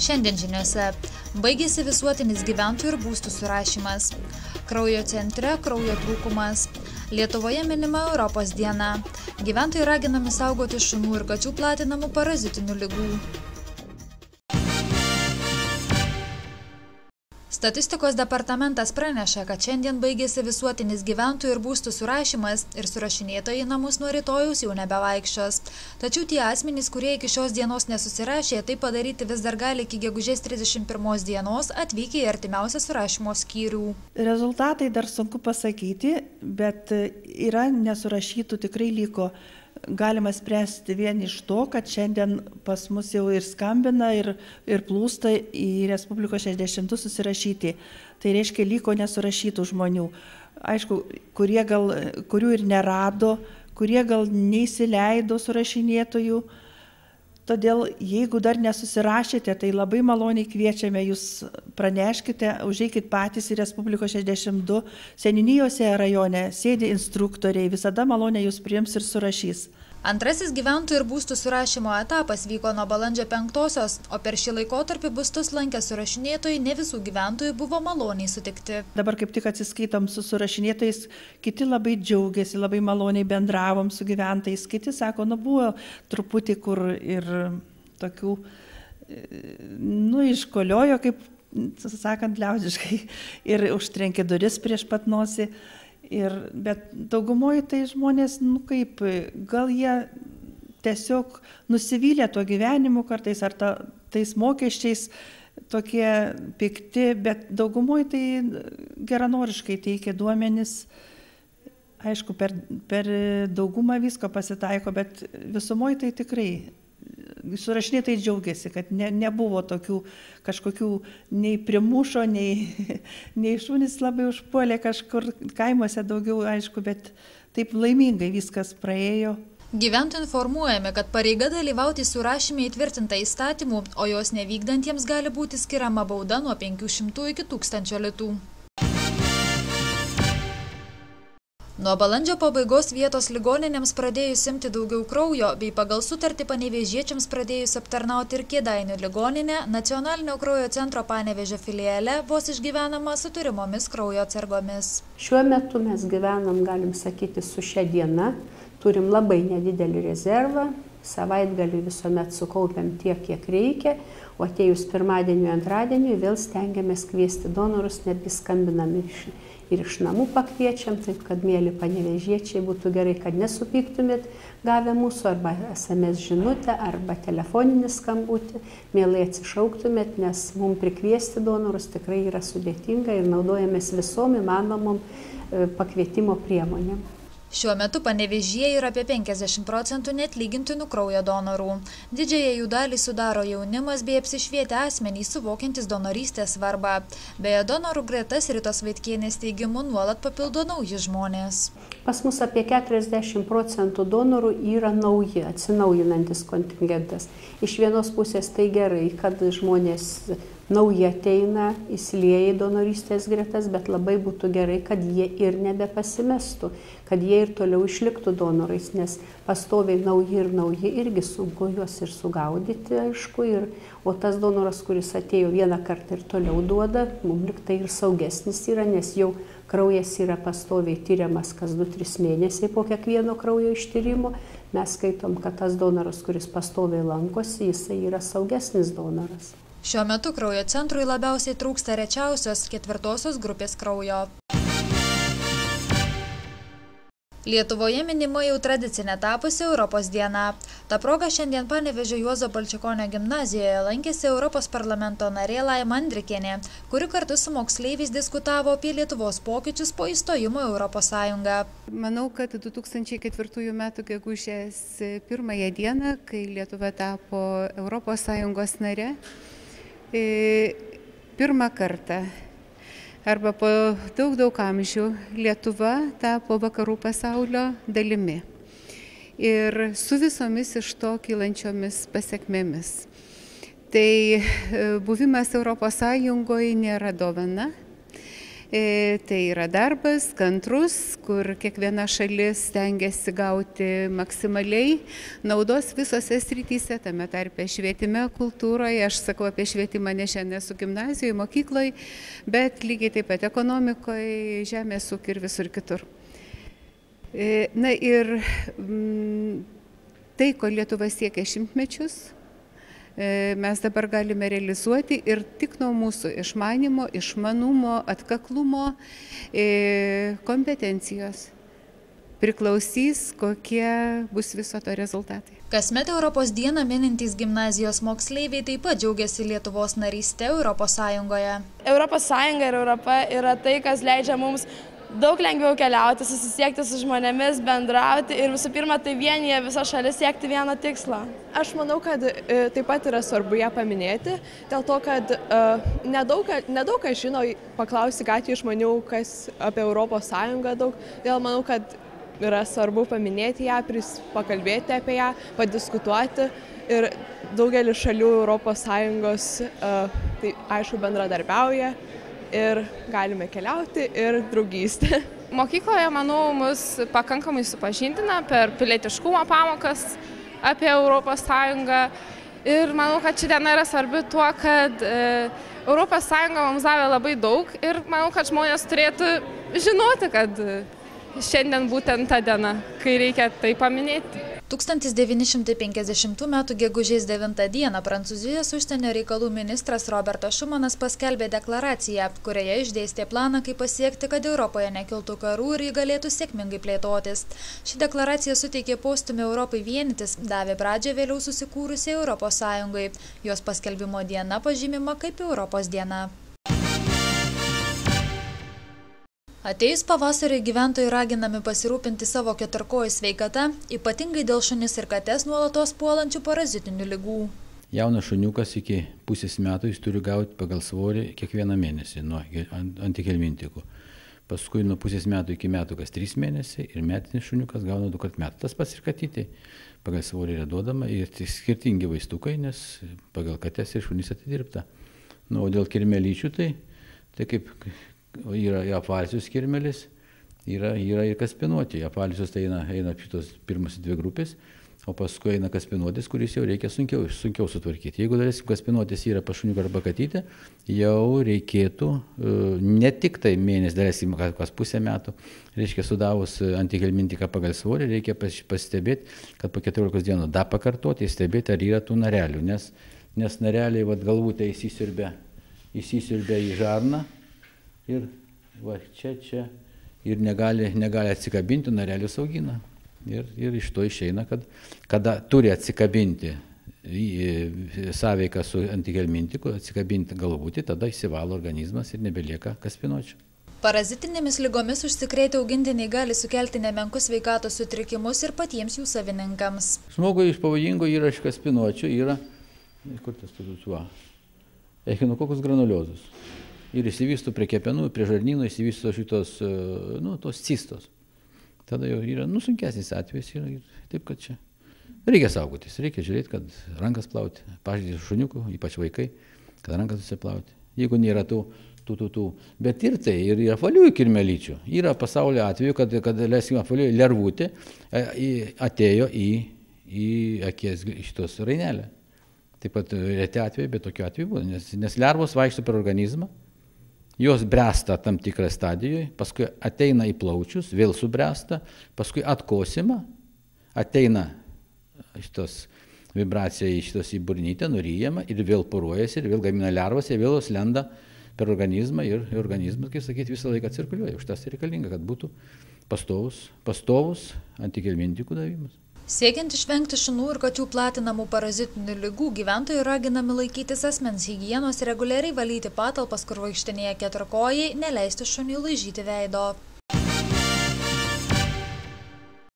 Šiandien žiniose baigėsi visuotinis gyventojų ir būstų surašymas. Kraujo centre kraujo trūkumas. Lietuvoje minima Europos diena. Gyventojai raginami saugoti šunų ir kačių platinamų parazitinių ligų. Statistikos departamentas praneša, kad šiandien baigėsi visuotinis gyventojų ir būstų surašymas ir surašinėtojai namus nuo rytojaus jau nebevaikščios. Tačiau tie asmenys, kurie iki šios dienos nesusirašė, tai padaryti vis dar gali iki gegužės 31 dienos atvykę į artimiausią surašymo skyrių. Rezultatai dar sunku pasakyti, bet yra nesurašytų tikrai liko. Galima spręsti vien iš to, kad šiandien pas mus jau ir skambina, ir plūsta į Respublikos 60 susirašyti. Tai reiškia, liko nesurašytų žmonių. Aišku, kurių ir nerado, kurie gal neįsileido surašinėtojų. Todėl, jeigu dar nesusirašėte, tai labai maloniai kviečiame jūs, praneškite, užeikit patys į Respublikos 62. Seniūnijose rajone sėdi instruktoriai, visada maloniai jūs priims ir surašys. Antrasis gyventojų ir būstų surašymo etapas vyko nuo balandžio 5-osios, o per šį laikotarpį būstus lankę surašinėtojai ne visų gyventojų buvo maloniai sutikti. Dabar kaip tik atsiskaitom su surašinėtojais, kiti labai džiaugiasi, labai maloniai bendravom su gyventojais, kiti sako, buvo truputį kur ir tokių, iškoliojo, kaip sakant, liaudiškai, ir užtrenkė duris prieš pat nosį. Bet daugumoje tai žmonės, gal jie tiesiog nusivylė tuo gyvenimu kartais ar tais mokesčiais tokie pikti, bet daugumoje tai geranoriškai teikia duomenis. Aišku, per daugumą visko pasitaiko, bet visumoje tai tikrai surašinėtojai džiaugiasi, kad nebuvo tokių kažkokių nei primušo, nei šunys labai užpuolė kažkur kaimuose daugiau, aišku, bet taip laimingai viskas praėjo. Gyventojai informuojami, kad pareiga dalyvauti surašyme įtvirtinta įstatymų, o jos nevykdantiems gali būti skiriama bauda nuo 500 iki 1000 litų. Nuo balandžio pabaigos vietos ligoninėms pradėjus imti daugiau kraujo, bei pagal sutartį panevėžiečiams pradėjus aptarnauti ir Kėdainių ligoninę, Nacionalinio kraujo centro Panevėžio filiale vos išgyvenama su turimomis kraujo atsargomis. Šiuo metu mes gyvenam, galim sakyti, su šia diena. Turim labai nedidelį rezervą, savaitgalį visuomet sukaupiam tiek, kiek reikia, o atėjus pirmadienį, antradienį vėl stengiamės kviesti donorus, netgi skambinam ir iš namų pakviečiam, taip kad, mėly panevėžiečiai, būtų gerai, kad nesupyktumėt gavę mūsų arba SMS žinutę, arba telefoninį skambutį, mielai atsišauktumėt, nes mums prikviesti donorus tikrai yra sudėtinga ir naudojamės visom įmanomom pakvietimo priemonėm. Šiuo metu Panevėžyje yra apie 50% neatlygintinų kraujo donorų. Didžiąją jų dalį sudaro jaunimas bei apsišvietę asmenys suvokiantys donorystės svarbą. Beje, donorų gretas Ritos Vaitkienės teigimu nuolat papildo nauji žmonės. Pas mus apie 40% donorų yra nauji, atsinaujinantis kontingentas. Iš vienos pusės tai gerai, kad žmonės nauji ateina, įsilieja į donorystės gretas, bet labai būtų gerai, kad jie ir nebepasimestų, kad jie ir toliau išliktų donorais, nes pastoviai nauji irgi sunku juos ir sugaudyti, aišku, o tas donoras, kuris atėjo vieną kartą ir toliau duoda, mums liktai ir saugesnis yra, nes jau kraujas yra pastoviai tyriamas kas 2-3 mėnesiai po kiekvieno kraujo ištyrimo. Mes skaitom, kad tas donoras, kuris pastoviai lankosi, jisai yra saugesnis donoras. Šiuo metu kraujo centrui labiausiai trūksta rečiausios 4. grupės kraujo. Lietuvoje minima jau tradicinė tapusi Europos diena. Ta proga šiandien Panevėžio Juozo Balčikonio gimnazijoje lankėsi Europos parlamento narė Laima Andrikienė, kuri kartu su moksleiviais diskutavo apie Lietuvos pokyčius po įstojimo į Europos Sąjungą. Manau, kad 2004 metų gegužės 1 dieną, kai Lietuva tapo Europos Sąjungos narė, pirmą kartą arba po daug amžių Lietuva tapo vakarų pasaulio dalimi ir su visomis iš to kylančiomis pasekmėmis. Tai buvimas Europos Sąjungoje nėra dovana, Tai yra darbas, kantrus, kur kiekviena šalis stengiasi gauti maksimaliai naudos visose srityse, tame tarpe švietime, kultūroje. Aš sakau apie švietimą ne šiandien su gimnazijoje, mokykloje, bet lygiai taip pat ekonomikoje, žemės ūkio ir visur kitur. Na ir tai, ko Lietuva siekia šimtmečius, mes dabar galime realizuoti ir tik nuo mūsų išmanimo, išmanumo, atkaklumo, kompetencijos priklausys, kokie bus viso to rezultatai. Kasmet Europos dieną minintys gimnazijos moksleiviai taip pat džiaugiasi Lietuvos naryste Europos Sąjungoje. Europos Sąjunga ir Europa yra tai, kas leidžia mums daug lengviau keliauti, susisiekti su žmonėmis, bendrauti ir visų pirma tai vienyje visą šalį siekti vieną tikslą. Aš manau, kad taip pat yra svarbu ją paminėti, dėl to, kad nedaug kas žino, paklausti gatvėje žmonių, kas apie Europos Sąjungą daug, dėl manau, kad yra svarbu paminėti ją, pakalbėti apie ją, padiskutuoti ir daugelis šalių Europos Sąjungos tai aišku bendradarbiauja. Ir galime keliauti ir draugystė. Mokykloje, manau, mus pakankamai supažindina per pilietiškumo pamokas apie Europos Sąjungą. Ir manau, kad ši diena yra svarbi tuo, kad Europos Sąjunga mums davė labai daug ir manau, kad žmonės turėtų žinoti, kad šiandien būtent ta diena, kai reikia tai paminėti. 1950 m. gegužės 9 d. Prancūzijos užsienio reikalų ministras Robertas Šumanas paskelbė deklaraciją, kurioje išdėstė planą, kaip pasiekti, kad Europoje nekiltų karų ir ji galėtų sėkmingai plėtotis. Ši deklaracija suteikė postūmį Europai vienytis, davė pradžią vėliau susikūrusiai Europos Sąjungai. Jos paskelbimo diena pažymima kaip Europos diena. Atėjus pavasariui gyventojai raginami pasirūpinti savo keturkojų sveikata, ypatingai dėl šunis ir kates nuolatos puolančių parazitinių ligų. Jaunas šuniukas iki pusės metų jis turi gauti pagal svorį kiekvieną mėnesį nuo antihelmintikų. Paskui nuo pusės metų iki metų kas 3 mėnesiai ir metinis šuniukas gauna 2 kart metų. Tas pats ir katytei pagal svorį yra duodama ir skirtingi vaistukai, nes pagal kates ir šunis atidirbta. O dėl kirmelyčių tai kaip yra apvalsius kirmelis, yra ir kaspinuoti. Apvalsius tai eina šitos pirmas 2 grupės, o paskui eina kaspinuotis, kuris jau reikia sunkiau sutvarkyti. Jeigu dalesim kaspinuotis yra pas šuniuką arba katytę, jau reikėtų ne tik tai mėnesį, dalesim kas pusę metų, reiškia sudavus antihelmintiką pagal svorį, reikia pastebėti, kad po 14 dienų dar pakartoti ir stebėti, ar yra tų narelių, nes nareliai galvutė įsisiurbia į žarną. Ir va, čia ir negali atsikabinti, narelius augina. Ir iš to išeina, kad kada turi atsikabinti sąveiką su antihelmintiku, atsikabinti galvutį, tada įsivalo organizmas ir nebelieka kaspinuočių. Parazitinėmis ligomis užsikrėtę augintiniai gali sukelti nemenkus sveikatos sutrikimus ir patiems jų savininkams. Žmogui iš pavojingo yra iš kaspinuočių, yra, kur tas tuo, echinokokus granuliozus. Ir įsivystų prie kepenų, prie žarnyno įsivystų šitos, tos cistos. Tada jau yra, sunkesnis atvejis yra, taip kad čia. Reikia saugotis, reikia žiūrėti, kad rankas plauti, pažydyti šuniukų, ypač vaikai, kad rankas susiplauti. Jeigu nėra tų. Bet ir tai, ir apvaliųjų kirmelyčių. Yra pasaulio atveju, kad apvaliųjų lervutė atėjo į akies šitos rainelę. Taip pat reti atvejai, bet tokiu atveju buvo, nes lervos vaikšto per organizmą. Jos bręsta tam tikrą stadijoje, paskui ateina į plaučius, vėl subręsta, paskui atkosima, ateina šitos vibracija į burnytę, nuryjama ir vėl poruojasi, ir vėl gamina lervas, ir vėl jos lenda per organizmą ir organizmas, kaip sakyti, visą laiką cirkuliuoja. Už tas reikalinga, kad būtų pastovus antihelmintikų davimas. Siekiant išvengti šunų ir kačių platinamų parazitinių ligų, gyventojai raginami laikytis asmens higienos, reguliariai valyti patalpas, kur vaikštinėja keturkojai, neleisti šuniui laižyti veido.